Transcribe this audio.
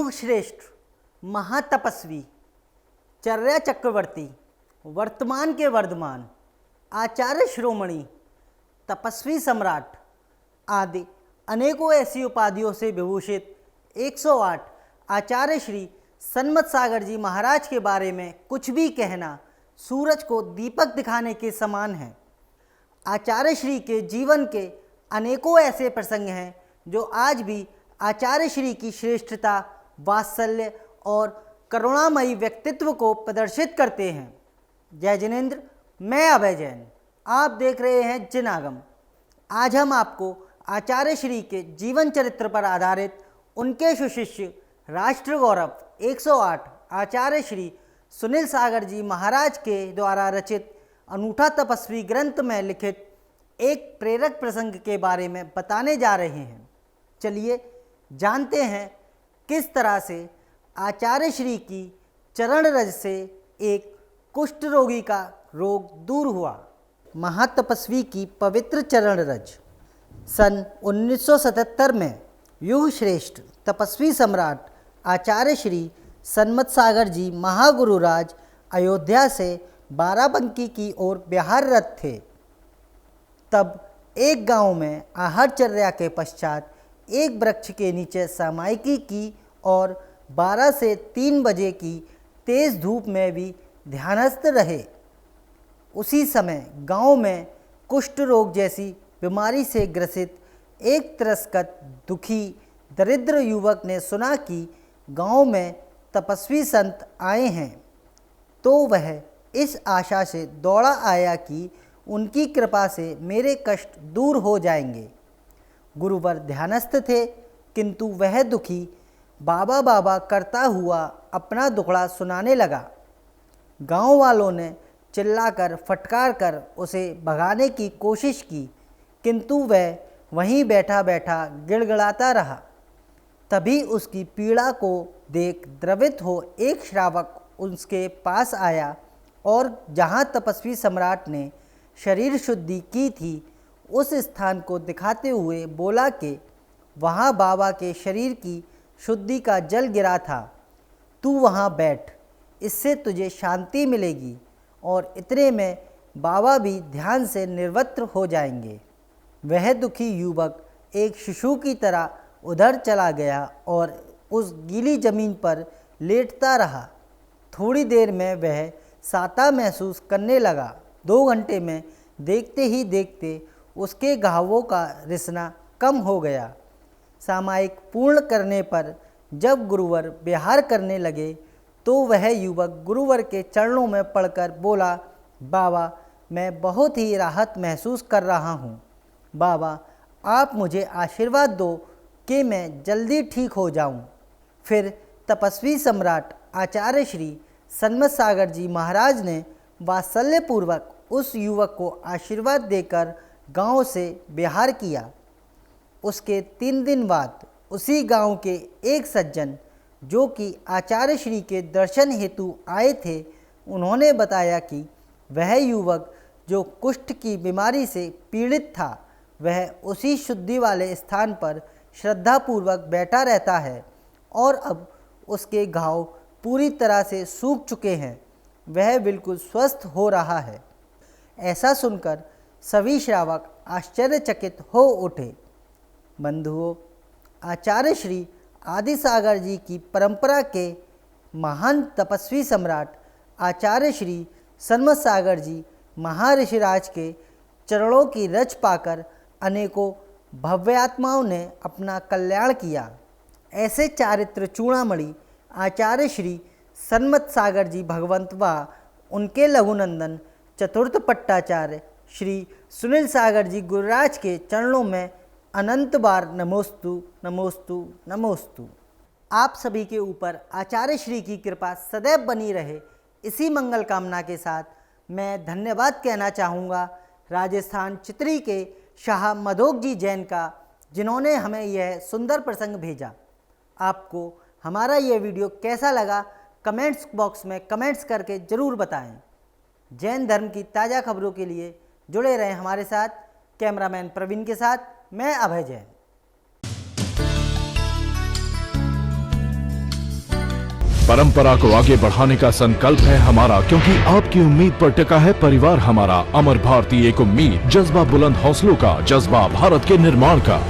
युग श्रेष्ठ महातपस्वी चर्या चक्रवर्ती वर्तमान के वर्धमान आचार्य शिरोमणि तपस्वी सम्राट आदि अनेकों ऐसी उपाधियों से विभूषित 108 आचार्य श्री सन्मत सागर जी महाराज के बारे में कुछ भी कहना सूरज को दीपक दिखाने के समान है। आचार्य श्री के जीवन के अनेकों ऐसे प्रसंग हैं जो आज भी आचार्य श्री की श्रेष्ठता, वात्सल्य और करुणामयी व्यक्तित्व को प्रदर्शित करते हैं। जय जिनेंद्र, मैं अभय जैन, आप देख रहे हैं जिन आगम। आज हम आपको आचार्य श्री के जीवन चरित्र पर आधारित उनके सुशिष्य राष्ट्र गौरव 108 आचार्य श्री सुनील सागर जी महाराज के द्वारा रचित अनूठा तपस्वी ग्रंथ में लिखित एक प्रेरक प्रसंग के बारे में बताने जा रहे हैं। चलिए जानते हैं किस तरह से आचार्य श्री की चरण रज से एक कुष्ठ रोगी का रोग दूर हुआ। महातपस्वी की पवित्र चरण रज। सन 1977 में युग श्रेष्ठ तपस्वी सम्राट आचार्य श्री सन्मत सागर जी महागुरुराज अयोध्या से बाराबंकी की ओर बिहाररत थे। तब एक गांव में आहारचर्या के पश्चात एक वृक्ष के नीचे सामायिकी की और 12 से 3 बजे की तेज़ धूप में भी ध्यानस्थ रहे। उसी समय गांव में कुष्ठ रोग जैसी बीमारी से ग्रसित एक तिरस्कृत दुखी दरिद्र युवक ने सुना कि गांव में तपस्वी संत आए हैं, तो वह इस आशा से दौड़ा आया कि उनकी कृपा से मेरे कष्ट दूर हो जाएंगे। गुरुवर ध्यानस्थ थे, किंतु वह दुखी बाबा बाबा करता हुआ अपना दुखड़ा सुनाने लगा। गांव वालों ने चिल्लाकर फटकार कर उसे भगाने की कोशिश की, किंतु वह वहीं बैठा बैठा गिड़गिड़ाता रहा। तभी उसकी पीड़ा को देख द्रवित हो एक श्रावक उसके पास आया और जहाँ तपस्वी सम्राट ने शरीर शुद्धि की थी उस स्थान को दिखाते हुए बोला कि वहाँ बाबा के शरीर की शुद्धि का जल गिरा था, तू वहाँ बैठ, इससे तुझे शांति मिलेगी। और इतने में बाबा भी ध्यान से निर्वत्र हो जाएंगे। वह दुखी युवक एक शिशु की तरह उधर चला गया और उस गीली जमीन पर लेटता रहा। थोड़ी देर में वह साता महसूस करने लगा। 2 घंटे में देखते ही देखते उसके घावों का रिसना कम हो गया। सामायिक पूर्ण करने पर जब गुरुवर विहार करने लगे तो वह युवक गुरुवर के चरणों में पड़कर बोला, बाबा मैं बहुत ही राहत महसूस कर रहा हूँ। बाबा आप मुझे आशीर्वाद दो कि मैं जल्दी ठीक हो जाऊँ। फिर तपस्वी सम्राट आचार्य श्री सन्मत सागर जी महाराज ने वात्सल्यपूर्वक उस युवक को आशीर्वाद देकर गांव से विहार किया। उसके 3 दिन बाद उसी गांव के एक सज्जन जो कि आचार्य श्री के दर्शन हेतु आए थे, उन्होंने बताया कि वह युवक जो कुष्ठ की बीमारी से पीड़ित था वह उसी शुद्धि वाले स्थान पर श्रद्धापूर्वक बैठा रहता है और अब उसके घाव पूरी तरह से सूख चुके हैं। वह बिल्कुल स्वस्थ हो रहा है। ऐसा सुनकर सभी श्रावक आश्चर्यचकित हो उठे। बंधुओं, आचार्य श्री आदि सागर जी की परंपरा के महान तपस्वी सम्राट आचार्य श्री सन्मत सागर जी महर्षिराज के चरणों की रज पाकर अनेकों भव्यात्माओं ने अपना कल्याण किया। ऐसे चारित्र चूड़ामणि आचार्य श्री सन्मत सागर जी भगवंत व उनके लघुनंदन चतुर्थ पट्टाचार्य श्री सुनील सागर जी गुरुराज के चरणों में अनंत बार नमोस्तु नमोस्तु नमोस्तु। आप सभी के ऊपर आचार्य श्री की कृपा सदैव बनी रहे, इसी मंगल कामना के साथ मैं धन्यवाद कहना चाहूँगा राजस्थान चित्री के शाह मधोक जी जैन का, जिन्होंने हमें यह सुंदर प्रसंग भेजा। आपको हमारा यह वीडियो कैसा लगा कमेंट्स बॉक्स में कमेंट्स करके ज़रूर बताएं। जैन धर्म की ताज़ा खबरों के लिए जुड़े रहें हमारे साथ। कैमरामैन प्रवीण के साथ मैं अभय जैन। परंपरा को आगे बढ़ाने का संकल्प है हमारा, क्योंकि आपकी उम्मीद पर टिका है परिवार हमारा। अमर भारती एक उम्मीद, जज्बा बुलंद हौसलों का, जज्बा भारत के निर्माण का।